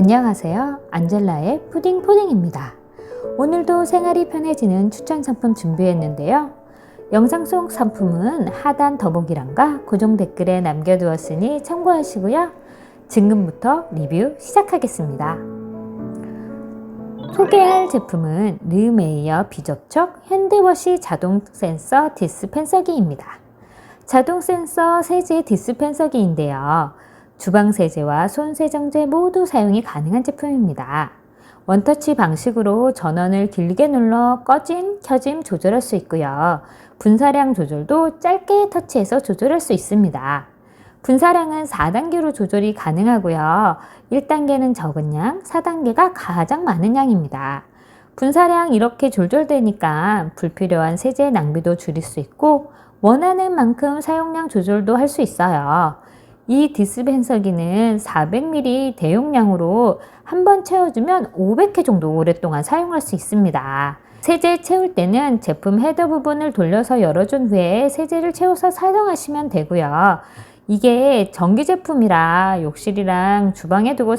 안녕하세요. 안젤라의 푸딩입니다. 오늘도 생활이 편해지는 추천 상품 준비했는데요. 영상 속 상품은 하단 더보기란과 고정 댓글에 남겨두었으니 참고하시고요. 지금부터 리뷰 시작하겠습니다. 소개할 제품은 르메이어 비접촉 핸드워시 자동 센서 디스펜서기입니다. 자동 센서 세제 디스펜서기인데요. 주방 세제와 손 세정제 모두 사용이 가능한 제품입니다. 원터치 방식으로 전원을 길게 눌러 꺼짐, 켜짐 조절할 수 있고요. 분사량 조절도 짧게 터치해서 조절할 수 있습니다. 분사량은 4단계로 조절이 가능하고요. 1단계는 적은 양, 4단계가 가장 많은 양입니다. 분사량 이렇게 조절되니까 불필요한 세제 낭비도 줄일 수 있고 원하는 만큼 사용량 조절도 할 수 있어요. 이 디스펜서기는 400ml 대용량으로 한번 채워주면 500회 정도 오랫동안 사용할 수 있습니다. 세제 채울 때는 제품 헤더 부분을 돌려서 열어준 후에 세제를 채워서 사용하시면 되고요. 이게 전기 제품이라 욕실이랑 주방에 두고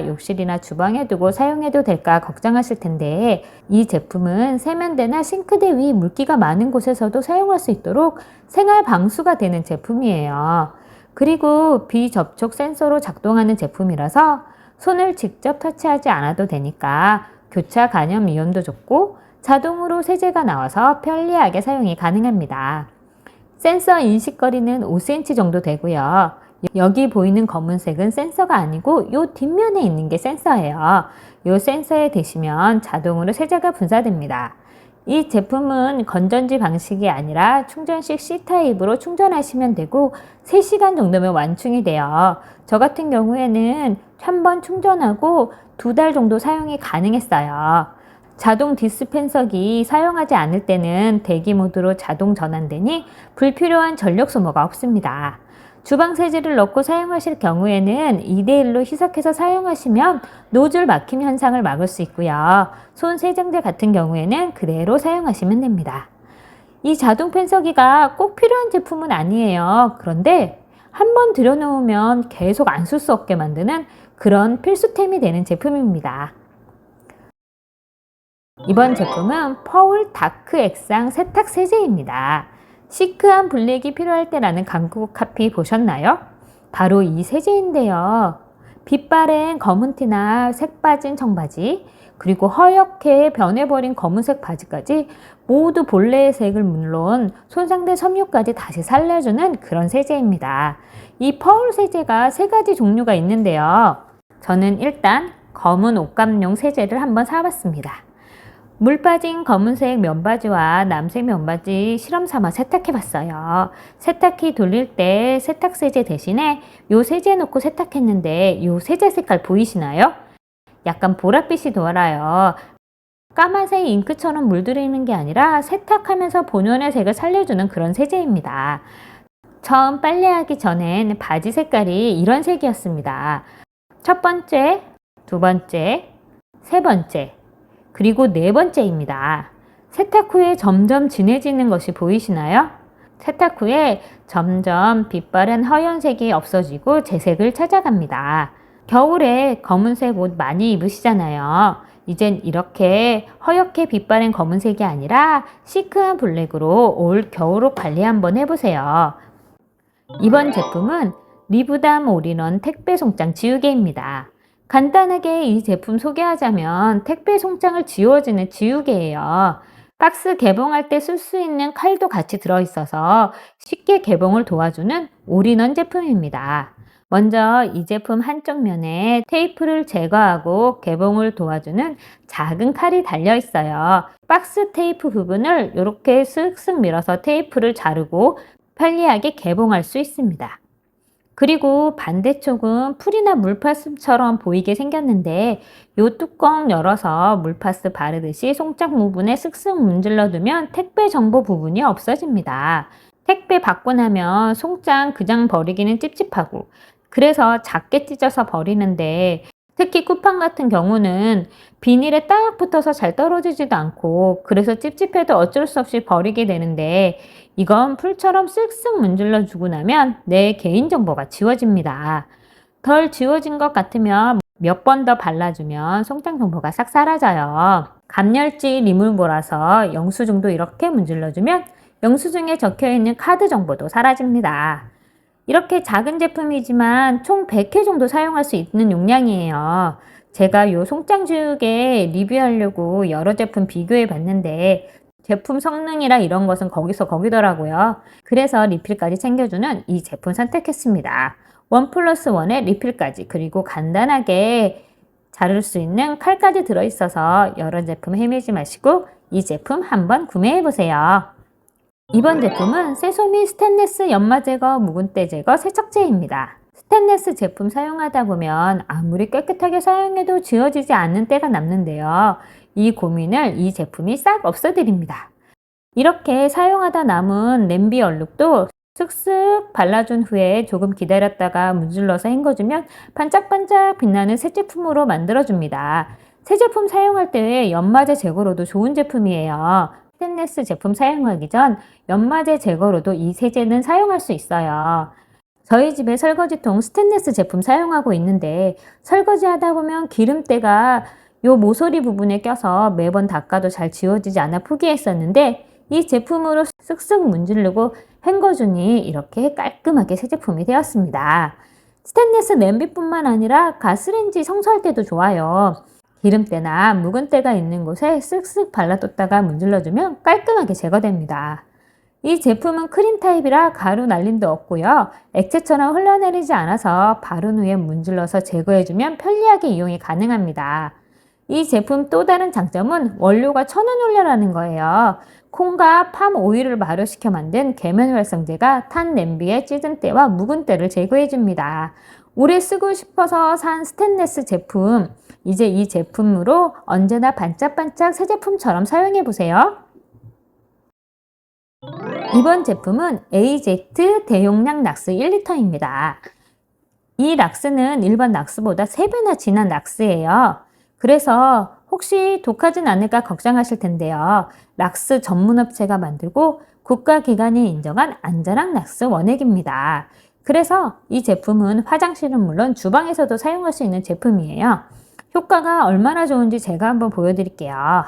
욕실이나 주방에 두고 사용해도 될까 걱정하실 텐데 이 제품은 세면대나 싱크대 위 물기가 많은 곳에서도 사용할 수 있도록 생활 방수가 되는 제품이에요. 그리고 비접촉 센서로 작동하는 제품이라서 손을 직접 터치하지 않아도 되니까 교차 간염 위험도 좋고 자동으로 세제가 나와서 편리하게 사용이 가능합니다. 센서 인식거리는 5cm 정도 되고요. 여기 보이는 검은색은 센서가 아니고 요 뒷면에 있는 게 센서예요. 요 센서에 대시면 자동으로 세제가 분사됩니다. 이 제품은 건전지 방식이 아니라 충전식 C타입으로 충전하시면 되고 3시간 정도면 완충이 돼요. 저 같은 경우에는 한 번 충전하고 2달 정도 사용이 가능했어요. 자동 디스펜서기 사용하지 않을 때는 대기 모드로 자동 전환되니 불필요한 전력 소모가 없습니다. 주방 세제를 넣고 사용하실 경우에는 2대1로 희석해서 사용하시면 노즐 막힘 현상을 막을 수 있고요. 손 세정제 같은 경우에는 그대로 사용하시면 됩니다. 이 자동 펜서기가 꼭 필요한 제품은 아니에요. 그런데 한번 들여놓으면 계속 안 쓸 수 없게 만드는 그런 필수템이 되는 제품입니다. 이번 제품은 퍼울 다크 액상 세탁 세제입니다. 시크한 블랙이 필요할 때라는 광고 카피 보셨나요? 바로 이 세제인데요. 빛바랜 검은 티나 색 빠진 청바지, 그리고 허옇게 변해버린 검은색 바지까지 모두 본래의 색을 물론 손상된 섬유까지 다시 살려주는 그런 세제입니다. 이 퍼울 세제가 3가지 종류가 있는데요. 저는 일단 검은 옷감용 세제를 한번 사봤습니다. 물 빠진 검은색 면바지와 남색 면바지 실험 삼아 세탁해 봤어요. 세탁기 돌릴 때 세탁 세제 대신에 요 세제 넣고 세탁했는데 요 세제 색깔 보이시나요? 약간 보랏빛이 돌아요. 까만색 잉크처럼 물들이는 게 아니라 세탁하면서 본연의 색을 살려주는 그런 세제입니다. 처음 빨래하기 전엔 바지 색깔이 이런 색이었습니다. 첫 번째, 두 번째, 세 번째, 그리고 4번째입니다. 세탁 후에 점점 진해지는 것이 보이시나요? 세탁 후에 점점 빛바랜 허연색이 없어지고 재색을 찾아갑니다. 겨울에 검은색 옷 많이 입으시잖아요. 이젠 이렇게 허옇게 빛바랜 검은색이 아니라 시크한 블랙으로 올 겨울옷 관리 한번 해보세요. 이번 제품은 리부담 올인원 택배 송장 지우개입니다. 간단하게 이 제품 소개하자면 택배 송장을 지워주는 지우개예요. 박스 개봉할 때 쓸 수 있는 칼도 같이 들어있어서 쉽게 개봉을 도와주는 올인원 제품입니다. 먼저 이 제품 한쪽 면에 테이프를 제거하고 개봉을 도와주는 작은 칼이 달려있어요. 박스 테이프 부분을 이렇게 쓱쓱 밀어서 테이프를 자르고 편리하게 개봉할 수 있습니다. 그리고 반대쪽은 풀이나 물파스처럼 보이게 생겼는데 이 뚜껑 열어서 물파스 바르듯이 송장 부분에 쓱쓱 문질러 두면 택배 정보 부분이 없어집니다. 택배 받고 나면 송장 그냥 버리기는 찝찝하고 그래서 작게 찢어서 버리는데 특히 쿠팡 같은 경우는 비닐에 딱 붙어서 잘 떨어지지도 않고 그래서 찝찝해도 어쩔 수 없이 버리게 되는데 이건 풀처럼 쓱쓱 문질러 주고 나면 내 개인정보가 지워집니다. 덜 지워진 것 같으면 몇 번 더 발라주면 송장 정보가 싹 사라져요. 감열지 리무버라서 영수증도 이렇게 문질러주면 영수증에 적혀있는 카드 정보도 사라집니다. 이렇게 작은 제품이지만 총 100회 정도 사용할 수 있는 용량이에요. 제가 이 송장 지우개 리뷰하려고 여러 제품 비교해 봤는데 제품 성능이라 이런 것은 거기서 거기더라고요. 그래서 리필까지 챙겨주는 이 제품 선택했습니다. 1+1에 리필까지, 그리고 간단하게 자를 수 있는 칼까지 들어있어서 여러 제품 헤매지 마시고 이 제품 한번 구매해보세요. 이번 제품은 세소미 스테인리스 연마 제거, 묵은때 제거 세척제입니다. 스테인리스 제품 사용하다 보면 아무리 깨끗하게 사용해도 지워지지 않는 때가 남는데요. 이 고민을 이 제품이 싹 없애드립니다. 이렇게 사용하다 남은 냄비 얼룩도 쓱쓱 발라준 후에 조금 기다렸다가 문질러서 헹궈주면 반짝반짝 빛나는 새 제품으로 만들어줍니다. 새 제품 사용할 때 연마제 제거로도 좋은 제품이에요. 스테인리스 제품 사용하기 전 연마제 제거로도 이 세제는 사용할 수 있어요. 저희 집에 설거지통 스테인리스 제품 사용하고 있는데 설거지 하다 보면 기름때가 요 모서리 부분에 껴서 매번 닦아도 잘 지워지지 않아 포기했었는데 이 제품으로 쓱쓱 문지르고 헹궈주니 이렇게 깔끔하게 새 제품이 되었습니다. 스테인리스 냄비뿐만 아니라 가스레인지 청소할 때도 좋아요. 기름때나 묵은 때가 있는 곳에 쓱쓱 발라뒀다가 문질러주면 깔끔하게 제거됩니다. 이 제품은 크림 타입이라 가루 날림도 없고요. 액체처럼 흘러내리지 않아서 바른 후에 문질러서 제거해주면 편리하게 이용이 가능합니다. 이 제품 또 다른 장점은 원료가 천연원료라는 거예요. 콩과 팜 오일을 발효시켜 만든 계면활성제가 탄 냄비의 찌든 때와 묵은 때를 제거해줍니다. 오래 쓰고 싶어서 산 스테인리스 제품, 이제 이 제품으로 언제나 반짝반짝 새 제품처럼 사용해보세요. 이번 제품은 AZ 대용량 락스 1리터입니다. 이 락스는 일반 락스보다 3배나 진한 락스예요. 그래서 혹시 독하진 않을까 걱정하실 텐데요. 락스 전문업체가 만들고 국가기관이 인정한 안전한 락스 원액입니다. 그래서 이 제품은 화장실은 물론 주방에서도 사용할 수 있는 제품이에요. 효과가 얼마나 좋은지 제가 한번 보여드릴게요.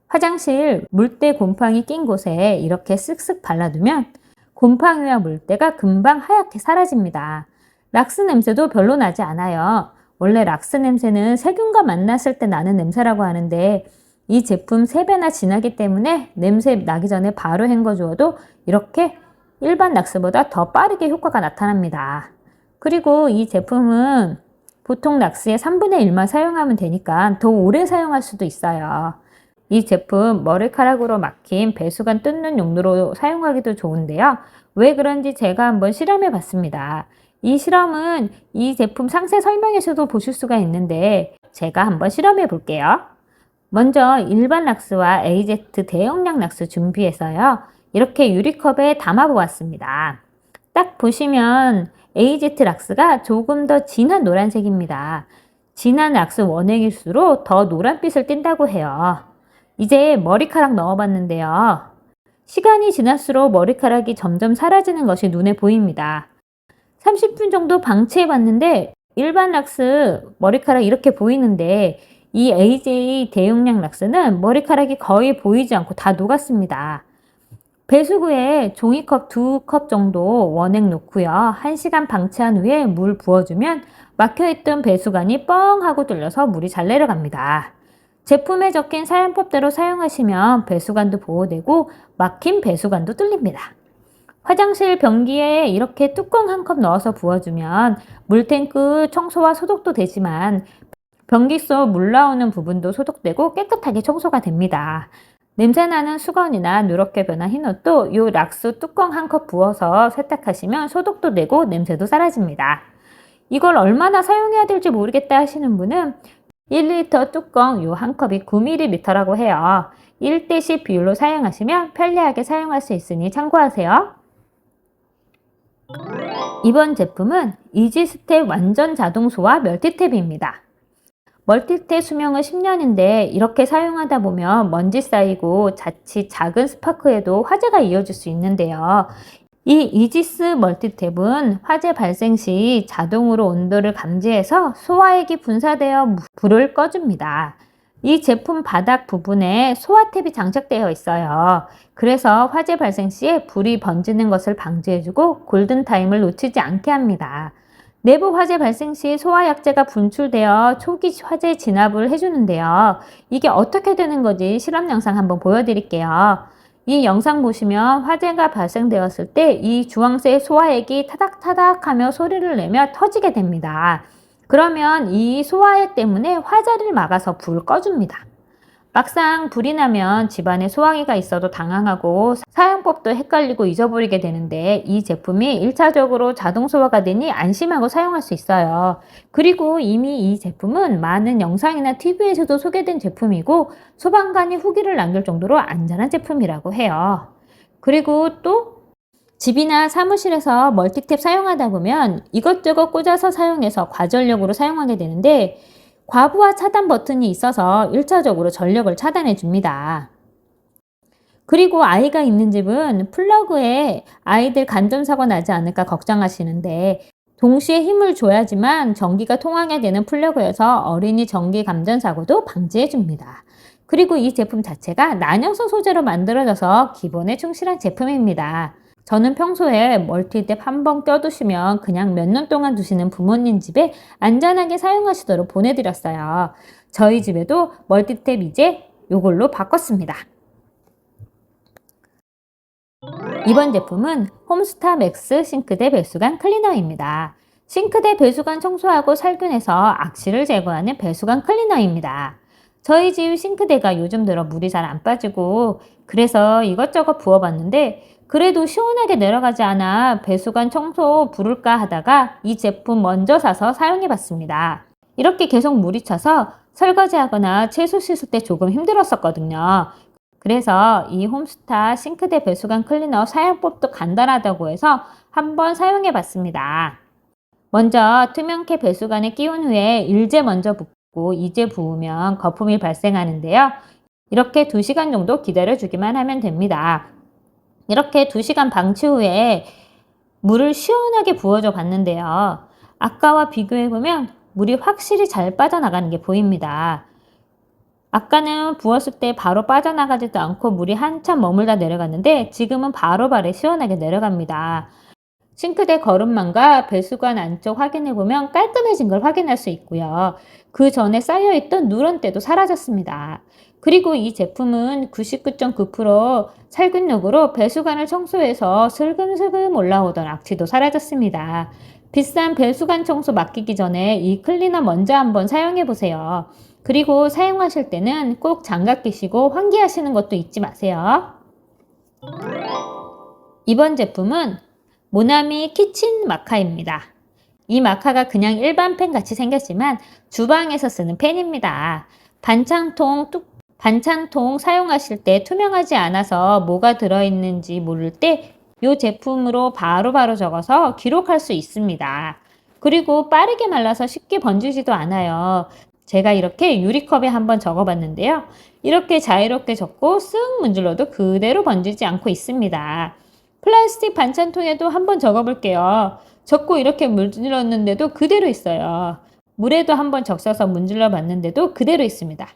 화장실 물때 곰팡이 낀 곳에 이렇게 쓱쓱 발라두면 곰팡이와 물때가 금방 하얗게 사라집니다. 락스 냄새도 별로 나지 않아요. 원래 락스 냄새는 세균과 만났을 때 나는 냄새라고 하는데 이 제품 3배나 진하기 때문에 냄새 나기 전에 바로 헹궈주어도 이렇게 일반 락스보다 더 빠르게 효과가 나타납니다. 그리고 이 제품은 보통 락스의 3분의 1만 사용하면 되니까 더 오래 사용할 수도 있어요. 이 제품 머리카락으로 막힌 배수관 뜯는 용도로 사용하기도 좋은데요. 왜 그런지 제가 한번 실험해 봤습니다. 이 실험은 이 제품 상세 설명에서도 보실 수가 있는데 제가 한번 실험해 볼게요. 먼저 일반 락스와 AZ 대용량 락스 준비해서요. 이렇게 유리컵에 담아 보았습니다. 딱 보시면 AZ 락스가 조금 더 진한 노란색입니다. 진한 락스 원액일수록 더 노란빛을 띈다고 해요. 이제 머리카락 넣어봤는데요. 시간이 지날수록 머리카락이 점점 사라지는 것이 눈에 보입니다. 30분 정도 방치해봤는데 일반 락스 머리카락 이렇게 보이는데 이 AJ 대용량 락스는 머리카락이 거의 보이지 않고 다 녹았습니다. 배수구에 종이컵 2컵 정도 원액 놓고요. 1시간 방치한 후에 물 부어주면 막혀있던 배수관이 뻥 하고 뚫려서 물이 잘 내려갑니다. 제품에 적힌 사용법대로 사용하시면 배수관도 보호되고 막힌 배수관도 뚫립니다. 화장실 변기에 이렇게 뚜껑 1컵 넣어서 부어주면 물탱크 청소와 소독도 되지만 변기 속 물 나오는 부분도 소독되고 깨끗하게 청소가 됩니다. 냄새나는 수건이나 누렇게 변한 흰옷도 이 락스 뚜껑 1컵 부어서 세탁하시면 소독도 되고 냄새도 사라집니다. 이걸 얼마나 사용해야 될지 모르겠다 하시는 분은 1리터 뚜껑 요 1컵이 9ml라고 해요. 1대10 비율로 사용하시면 편리하게 사용할 수 있으니 참고하세요. 이번 제품은 이지스텝 완전 자동 소화 멀티탭입니다. 멀티탭 수명은 10년인데 이렇게 사용하다 보면 먼지 쌓이고 자칫 작은 스파크에도 화재가 이어질 수 있는데요. 이 이지스 멀티탭은 화재 발생 시 자동으로 온도를 감지해서 소화액이 분사되어 불을 꺼줍니다. 이 제품 바닥 부분에 소화탭이 장착되어 있어요. 그래서 화재 발생 시에 불이 번지는 것을 방지해주고 골든타임을 놓치지 않게 합니다. 내부 화재 발생 시 소화약재가 분출되어 초기 화재 진압을 해주는데요. 이게 어떻게 되는 건지 실험 영상 한번 보여드릴게요. 이 영상 보시면 화재가 발생되었을 때 이 주황색 소화액이 타닥타닥 하며 소리를 내며 터지게 됩니다. 그러면 이 소화액 때문에 화재를 막아서 불을 꺼줍니다. 막상 불이 나면 집안에 소화기가 있어도 당황하고 사용법도 헷갈리고 잊어버리게 되는데 이 제품이 1차적으로 자동 소화가 되니 안심하고 사용할 수 있어요. 그리고 이미 이 제품은 많은 영상이나 TV에서도 소개된 제품이고 소방관이 후기를 남길 정도로 안전한 제품이라고 해요. 그리고 또 집이나 사무실에서 멀티탭 사용하다 보면 이것저것 꽂아서 사용해서 과전력으로 사용하게 되는데 과부하 차단 버튼이 있어서 1차적으로 전력을 차단해 줍니다. 그리고 아이가 있는 집은 플러그에 아이들 간전사고 나지 않을까 걱정하시는데 동시에 힘을 줘야지만 전기가 통하게 되는 플러그여서 어린이 전기 감전사고도 방지해 줍니다. 그리고 이 제품 자체가 난연소 소재로 만들어져서 기본에 충실한 제품입니다. 저는 평소에 멀티탭 한번 껴두시면 그냥 몇 년 동안 두시는 부모님 집에 안전하게 사용하시도록 보내드렸어요. 저희 집에도 멀티탭 이제 이걸로 바꿨습니다. 이번 제품은 홈스타 맥스 싱크대 배수관 클리너입니다. 싱크대 배수관 청소하고 살균해서 악취를 제거하는 배수관 클리너입니다. 저희 집 싱크대가 요즘 들어 물이 잘 안 빠지고 그래서 이것저것 부어봤는데 그래도 시원하게 내려가지 않아 배수관 청소 부를까 하다가 이 제품 먼저 사서 사용해봤습니다. 이렇게 계속 물이 차서 설거지하거나 채소 씻을 때 조금 힘들었었거든요. 그래서 이 홈스타 싱크대 배수관 클리너 사용법도 간단하다고 해서 한번 사용해봤습니다. 먼저 투명캡 배수관에 끼운 후에 일제 먼저 붓고 이제 부으면 거품이 발생하는데요. 이렇게 2시간 정도 기다려주기만 하면 됩니다. 이렇게 2시간 방치 후에 물을 시원하게 부어줘 봤는데요. 아까와 비교해보면 물이 확실히 잘 빠져나가는 게 보입니다. 아까는 부었을 때 바로 빠져나가지도 않고 물이 한참 머물다 내려갔는데 지금은 바로바로 시원하게 내려갑니다. 싱크대 거름망과 배수관 안쪽 확인해보면 깔끔해진 걸 확인할 수 있고요. 그 전에 쌓여있던 누런때도 사라졌습니다. 그리고 이 제품은 99.9% 살균력으로 배수관을 청소해서 슬금슬금 올라오던 악취도 사라졌습니다. 비싼 배수관 청소 맡기기 전에 이 클리너 먼저 한번 사용해보세요. 그리고 사용하실 때는 꼭 장갑 끼시고 환기하시는 것도 잊지 마세요. 이번 제품은 모나미 키친 마카입니다. 이 마카가 그냥 일반 펜 같이 생겼지만 주방에서 쓰는 펜입니다. 반찬통 사용하실 때 투명하지 않아서 뭐가 들어있는지 모를 때 이 제품으로 바로바로 적어서 기록할 수 있습니다. 그리고 빠르게 말라서 쉽게 번지지도 않아요. 제가 이렇게 유리컵에 한번 적어봤는데요. 이렇게 자유롭게 적고 쓱 문질러도 그대로 번지지 않고 있습니다. 플라스틱 반찬통에도 한번 적어볼게요. 적고 이렇게 문질렀는데도 그대로 있어요. 물에도 한번 적셔서 문질러 봤는데도 그대로 있습니다.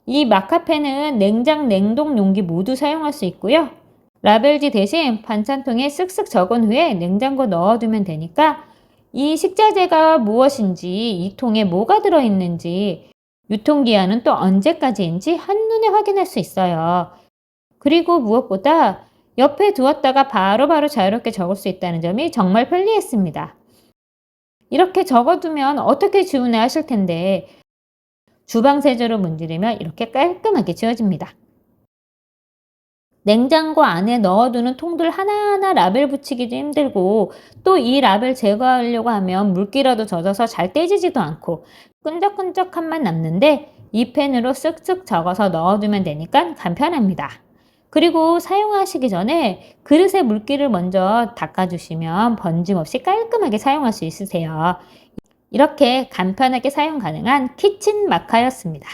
이 마카펜은 냉장, 냉동 용기 모두 사용할 수 있고요. 라벨지 대신 반찬통에 쓱쓱 적은 후에 냉장고 넣어두면 되니까 이 식자재가 무엇인지, 이 통에 뭐가 들어있는지, 유통기한은 또 언제까지인지 한눈에 확인할 수 있어요. 그리고 무엇보다 옆에 두었다가 바로바로 자유롭게 적을 수 있다는 점이 정말 편리했습니다. 이렇게 적어두면 어떻게 지우나 하실 텐데 주방 세제로 문지르면 이렇게 깔끔하게 지워집니다. 냉장고 안에 넣어두는 통들 하나하나 라벨 붙이기도 힘들고 또 이 라벨 제거하려고 하면 물기라도 젖어서 잘 떼지지도 않고 끈적끈적함만 남는데 이 펜으로 쓱쓱 적어서 넣어두면 되니까 간편합니다. 그리고 사용하시기 전에 그릇에 물기를 먼저 닦아주시면 번짐 없이 깔끔하게 사용할 수 있으세요. 이렇게 간편하게 사용 가능한 키친 마카였습니다.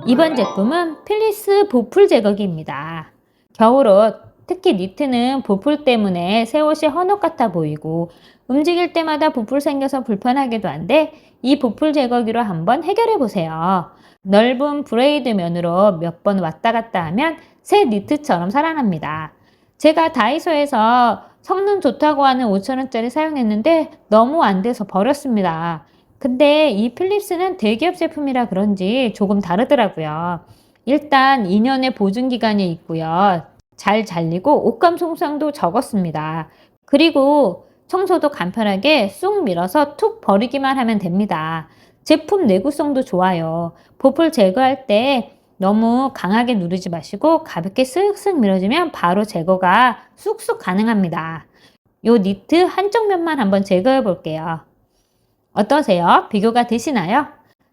이번 제품은 필리스 보풀 제거기입니다. 겨울옷, 특히 니트는 부풀 때문에 새 옷이 헌옷 같아 보이고 움직일 때마다 부풀 생겨서 불편하기도 한데 이 부풀 제거기로 한번 해결해 보세요. 넓은 브레이드 면으로 몇 번 왔다 갔다 하면 새 니트처럼 살아납니다. 제가 다이소에서 성능 좋다고 하는 5,000원짜리 사용했는데 너무 안 돼서 버렸습니다. 근데 이 필립스는 대기업 제품이라 그런지 조금 다르더라고요. 일단 2년의 보증 기간이 있고요. 잘 잘리고 옷감 손상도 적었습니다. 그리고 청소도 간편하게 쑥 밀어서 툭 버리기만 하면 됩니다. 제품 내구성도 좋아요. 보풀 제거할 때 너무 강하게 누르지 마시고 가볍게 쓱쓱 밀어주면 바로 제거가 쑥쑥 가능합니다. 요 니트 한쪽 면만 한번 제거해 볼게요. 어떠세요? 비교가 되시나요?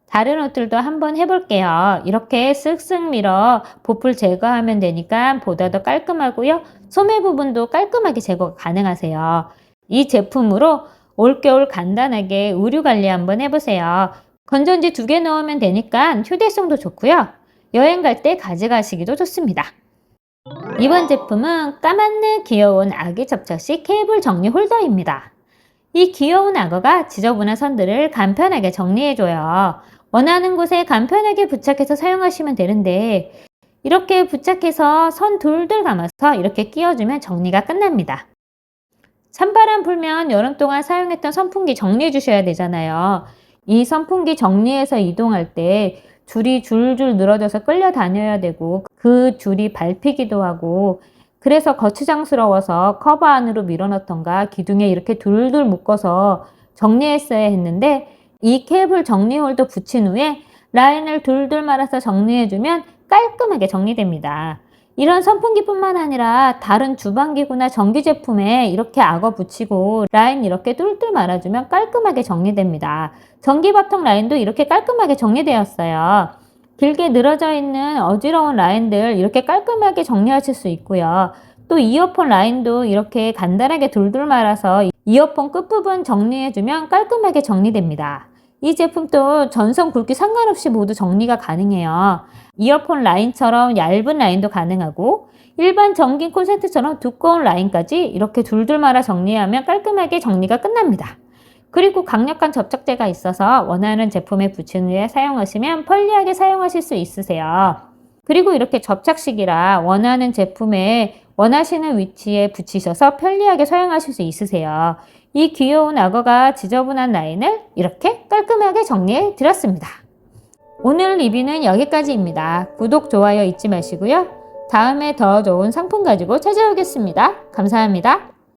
다른 옷들도 한번 해볼게요. 이렇게 쓱쓱 밀어 보풀 제거하면 되니까 보다 더 깔끔하고요. 소매 부분도 깔끔하게 제거가 가능하세요. 이 제품으로 올겨울 간단하게 의류 관리 한번 해보세요. 건전지 2개 넣으면 되니까 휴대성도 좋고요. 여행 갈 때 가져가시기도 좋습니다. 이번 제품은 까맣네 귀여운 아기 접착식 케이블 정리 홀더입니다. 이 귀여운 악어가 지저분한 선들을 간편하게 정리해줘요. 원하는 곳에 간편하게 부착해서 사용하시면 되는데 이렇게 부착해서 선 둘둘 감아서 이렇게 끼워주면 정리가 끝납니다. 찬바람 불면 여름 동안 사용했던 선풍기 정리해 주셔야 되잖아요. 이 선풍기 정리해서 이동할 때 줄이 줄줄 늘어져서 끌려 다녀야 되고 그 줄이 밟히기도 하고 그래서 거추장스러워서 커버 안으로 밀어넣던가 기둥에 이렇게 둘둘 묶어서 정리했어야 했는데 이 케이블 정리 홀더 붙인 후에 라인을 둘둘 말아서 정리해주면 깔끔하게 정리됩니다. 이런 선풍기뿐만 아니라 다른 주방기구나 전기 제품에 이렇게 악어 붙이고 라인 이렇게 뚫뚫 말아주면 깔끔하게 정리됩니다. 전기 바통 라인도 이렇게 깔끔하게 정리되었어요. 길게 늘어져 있는 어지러운 라인들 이렇게 깔끔하게 정리하실 수 있고요. 또 이어폰 라인도 이렇게 간단하게 둘둘 말아서 이어폰 끝부분 정리해주면 깔끔하게 정리됩니다. 이 제품도 전선 굵기 상관없이 모두 정리가 가능해요. 이어폰 라인처럼 얇은 라인도 가능하고 일반 전기 콘센트처럼 두꺼운 라인까지 이렇게 둘둘 말아 정리하면 깔끔하게 정리가 끝납니다. 그리고 강력한 접착제가 있어서 원하는 제품에 붙인 후에 사용하시면 편리하게 사용하실 수 있으세요. 그리고 이렇게 접착식이라 원하는 제품에 원하시는 위치에 붙이셔서 편리하게 사용하실 수 있으세요. 이 귀여운 악어가 지저분한 라인을 이렇게 깔끔하게 정리해 드렸습니다. 오늘 리뷰는 여기까지입니다. 구독, 좋아요 잊지 마시고요. 다음에 더 좋은 상품 가지고 찾아오겠습니다. 감사합니다.